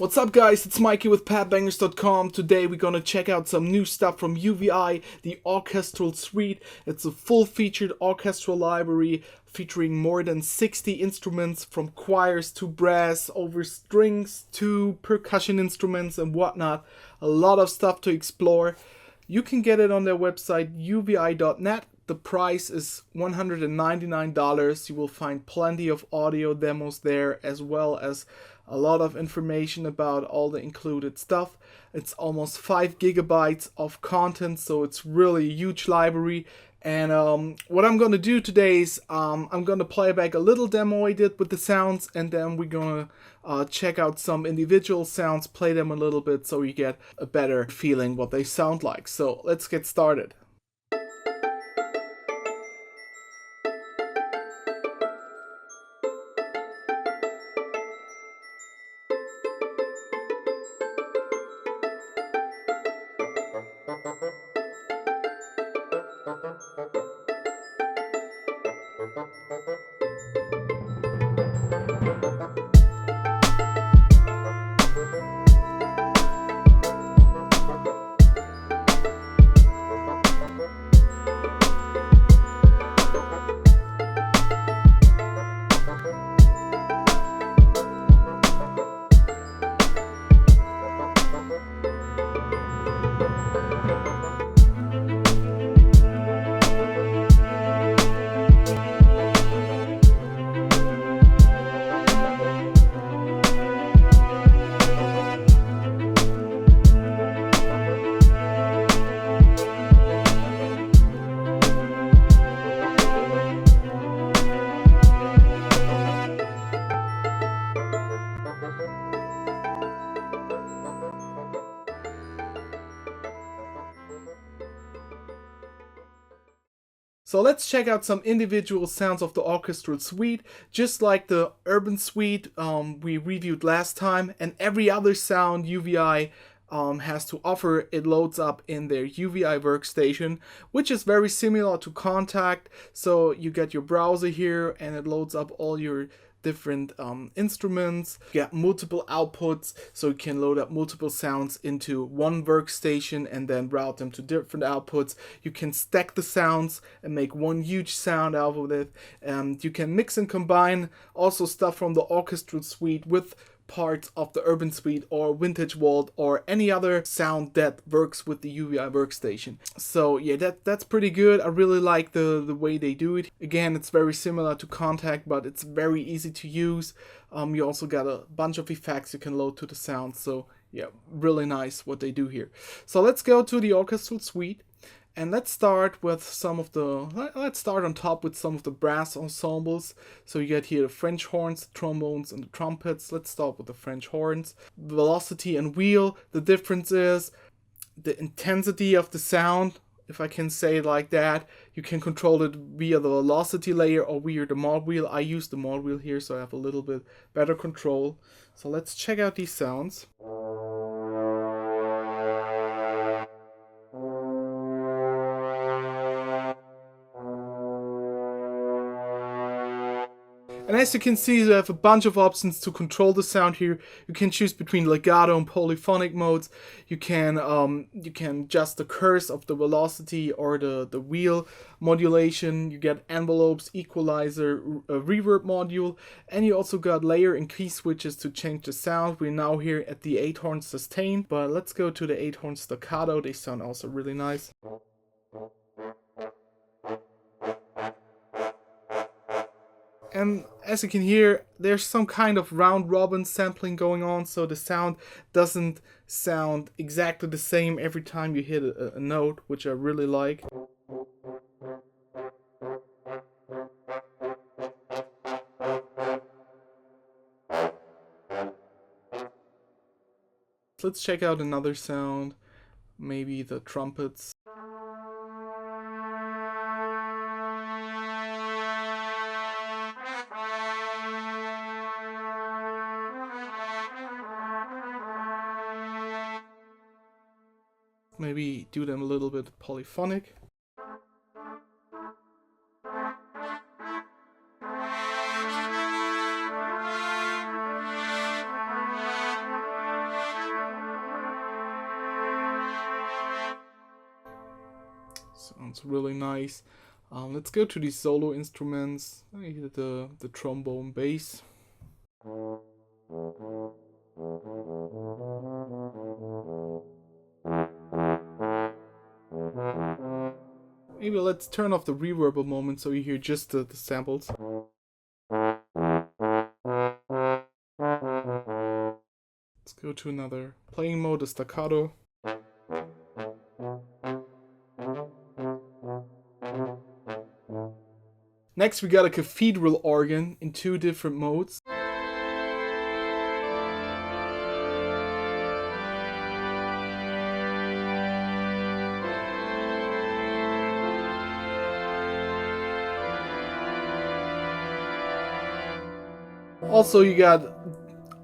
What's up guys, it's Mikey with Padbangers.com. Today we're gonna check out some new stuff from UVI, the Orchestral Suite. It's a full-featured orchestral library featuring more than 60 instruments, from choirs to brass, over strings to percussion instruments and whatnot. A lot of stuff to explore. You can get it on their website uvi.net. The price is $199. You will find plenty of audio demos there, as well as a lot of information about all the included stuff. It's almost 5 gigabytes of content, so it's really a huge library. And what I'm gonna do today is I'm gonna play back a little demo I did with the sounds, and then we're gonna check out some individual sounds, play them a little bit so you get a better feeling what they sound like. So let's get started. So let's check out some individual sounds of the Orchestral Suite. Just like the Urban Suite we reviewed last time, and every other sound UVI has to offer, it loads up in their UVI Workstation, which is very similar to Contact. So you get your browser here and it loads up all your different instruments. You get multiple outputs, so you can load up multiple sounds into one workstation and then route them to different outputs. You can stack the sounds and make one huge sound out of it. And you can mix and combine also stuff from the Orchestral Suite with parts of the Urban Suite or Vintage Vault or any other sound that works with the UVI Workstation. So yeah, that's pretty good. I really like the way they do it. Again, it's very similar to Contact, but it's very easy to use. You also got a bunch of effects you can load to the sound. So yeah, really nice what they do here. So let's go to the Orchestral Suite. And let's start with let's start on top with some of the brass ensembles. So you get here the French horns, the trombones, and the trumpets. Let's start with the French horns. Velocity and wheel. The difference is the intensity of the sound, if I can say it like that. You can control it via the velocity layer or via the mod wheel. I use the mod wheel here, so I have a little bit better control. So let's check out these sounds. And as you can see, you have a bunch of options to control the sound here. You can choose between legato and polyphonic modes. You can adjust the curse of the velocity or the wheel modulation. You get envelopes, equalizer, a reverb module, and you also got layer and key switches to change the sound. We're now here at the 8-horn sustain, but let's go to the 8-horn staccato. They sound also really nice. And as you can hear, there's some kind of round robin sampling going on, so the sound doesn't sound exactly the same every time you hit a note, which I really like. Let's check out another sound, maybe the trumpets. Maybe do them a little bit polyphonic. Sounds really nice. Let's go to the solo instruments. The trombone, bass. Maybe let's turn off the reverb a moment so you hear just the samples. Let's go to another playing mode, the staccato. Next we got a cathedral organ in 2 different modes. Also, you got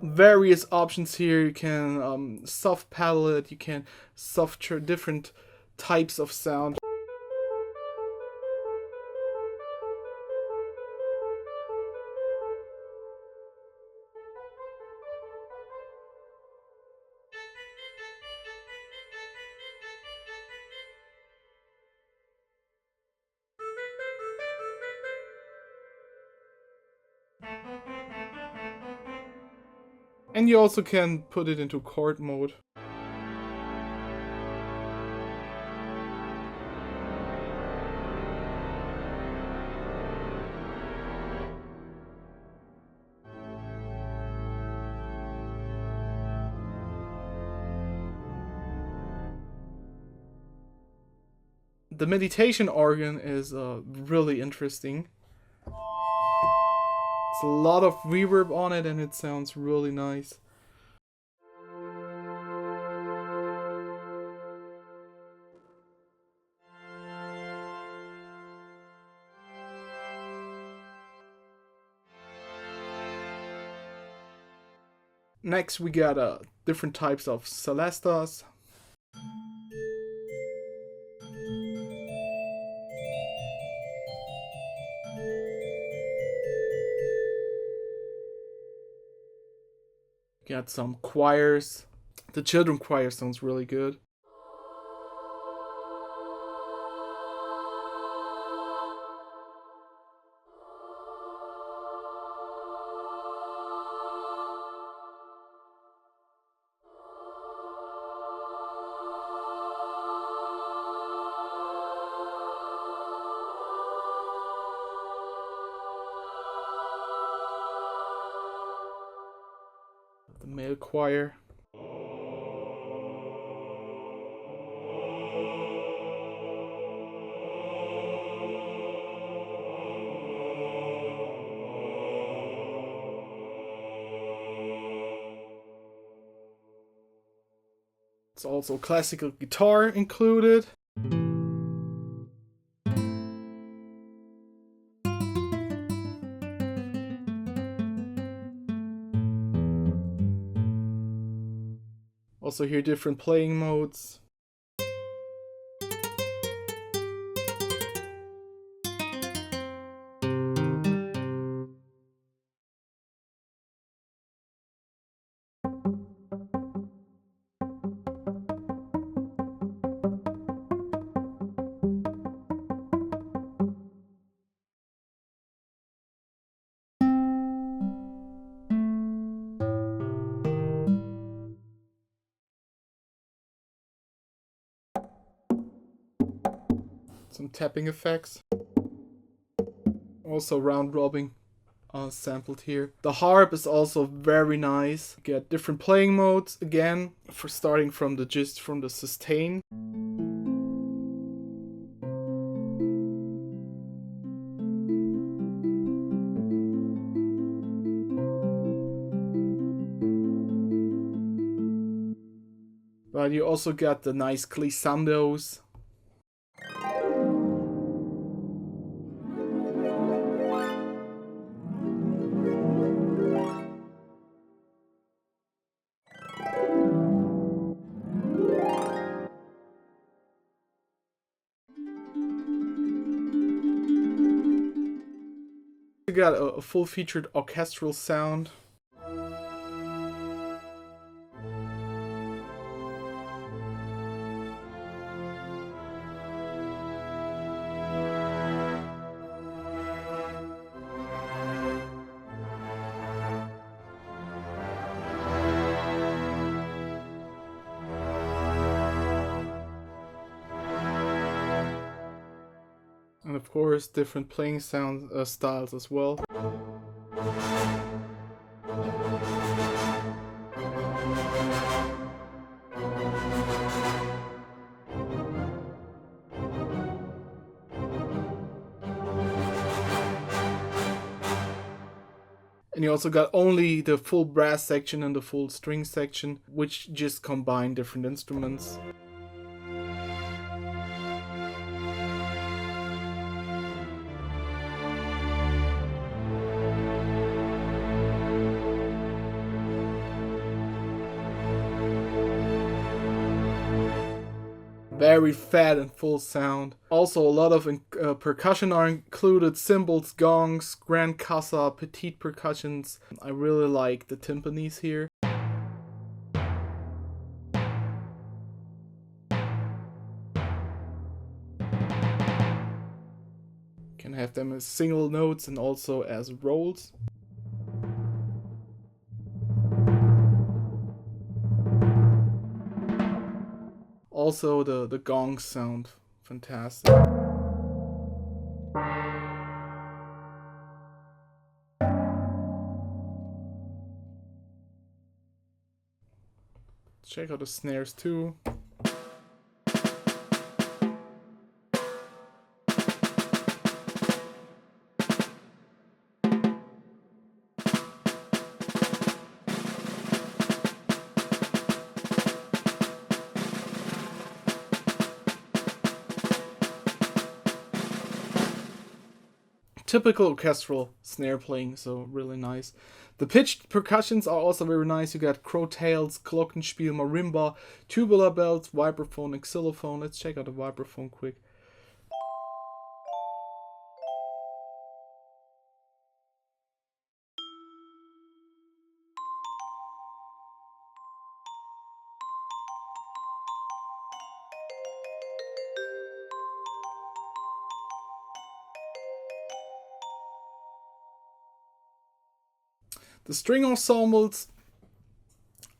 various options here. You can soft pedal it, you can soft different types of sound. And you also can put it into chord mode. The meditation organ is really interesting. It's a lot of reverb on it and it sounds really nice. Next we got different types of celestas. Got some choirs. The children choir sounds really good. The male choir. It's also classical guitar included. Also hear different playing modes. Some tapping effects. Also round robin sampled here. The harp is also very nice. You get different playing modes again for starting from the sustain. But you also got the nice glissandos. You got a full-featured orchestral sound. of course different playing styles as well. And you also got only the full brass section and the full string section, which just combine different instruments. Very fat and full sound. Also a lot of percussion are included, cymbals, gongs, grand cassa, petite percussions. I really like the timpanis here. Can have them as single notes and also as rolls. Also the gongs sound fantastic. Check out the snares too. Typical orchestral snare playing, so really nice. The pitched percussions are also very nice. You got crow tails, glockenspiel, marimba, tubular bells, vibraphone, and xylophone. Let's check out the vibraphone quick. The string ensembles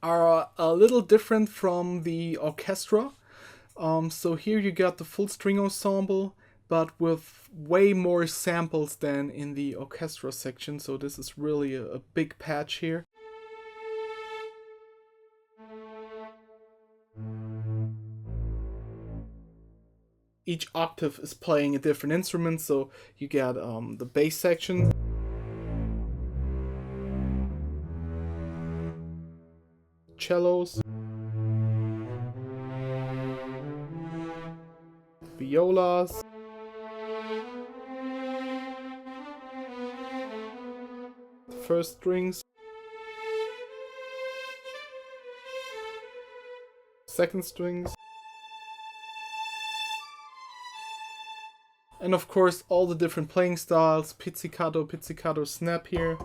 are a little different from the orchestra. So here you got the full string ensemble, but with way more samples than in the orchestra section. So this is really a big patch here. Each octave is playing a different instrument, so you got the bass section, cellos, violas, the first strings, second strings, and of course all the different playing styles, pizzicato, pizzicato, snap here.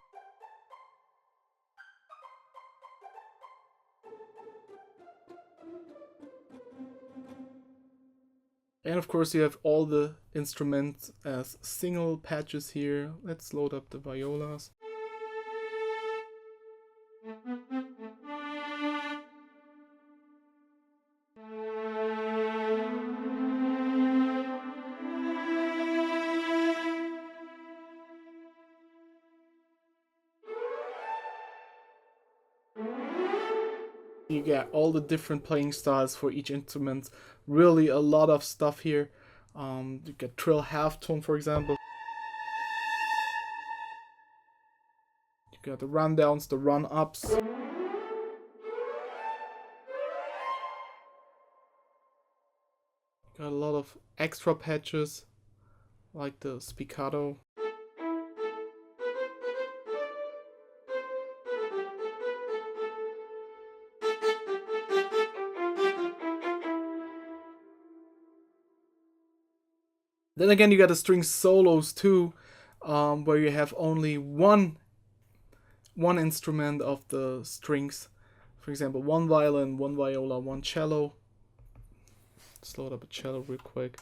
And of course you have all the instruments as single patches here. Let's load up the violas. You get all the different playing styles for each instrument. Really a lot of stuff here. You get trill half tone, for example. You got the rundowns, the run ups. Got a lot of extra patches, like the spiccato. Then again, you got the string solos too, where you have only one instrument of the strings. For example, one violin, one viola, one cello. Let's load up a cello real quick.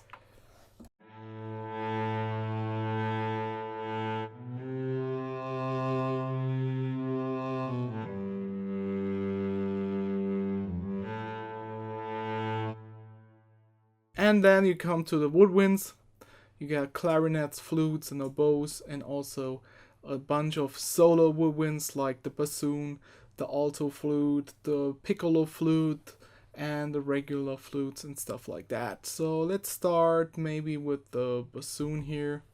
And then you come to the woodwinds. You got clarinets, flutes, and oboes, and also a bunch of solo woodwinds like the bassoon, the alto flute, the piccolo flute, and the regular flutes and stuff like that. So let's start maybe with the bassoon here.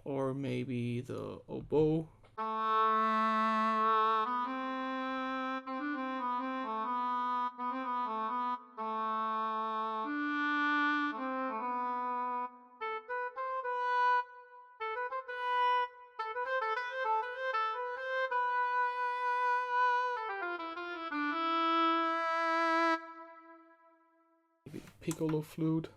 Or maybe the oboe. Maybe the piccolo flute.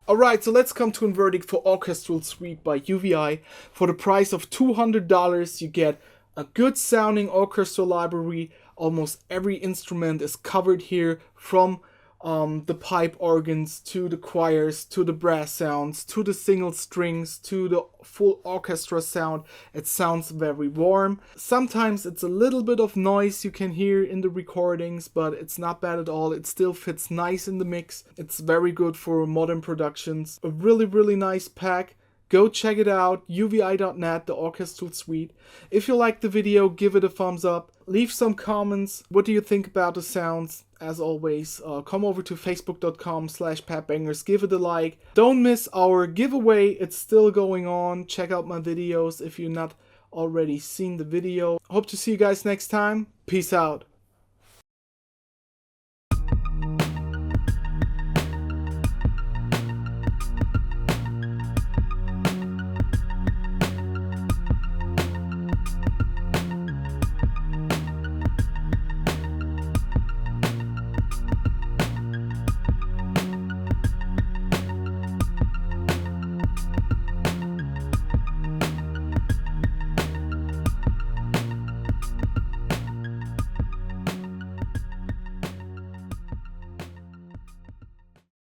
Alright, so let's come to a verdict for Orchestral Suite by UVI. For the price of $200, you get a good sounding orchestra library. Almost every instrument is covered here, from the pipe organs to the choirs, to the brass sounds, to the single strings, to the full orchestra sound. It sounds very warm. Sometimes it's a little bit of noise you can hear in the recordings, but it's not bad at all. It still fits nice in the mix. It's very good for modern productions. A really nice pack. Go check it out, uvi.net, the Orchestral Suite. If you liked the video, give it a thumbs up. Leave some comments. What do you think about the sounds? As always, come over to facebook.com/Padbangers, give it a like. Don't miss our giveaway, it's still going on. Check out my videos if you've not already seen the video. Hope to see you guys next time. Peace out.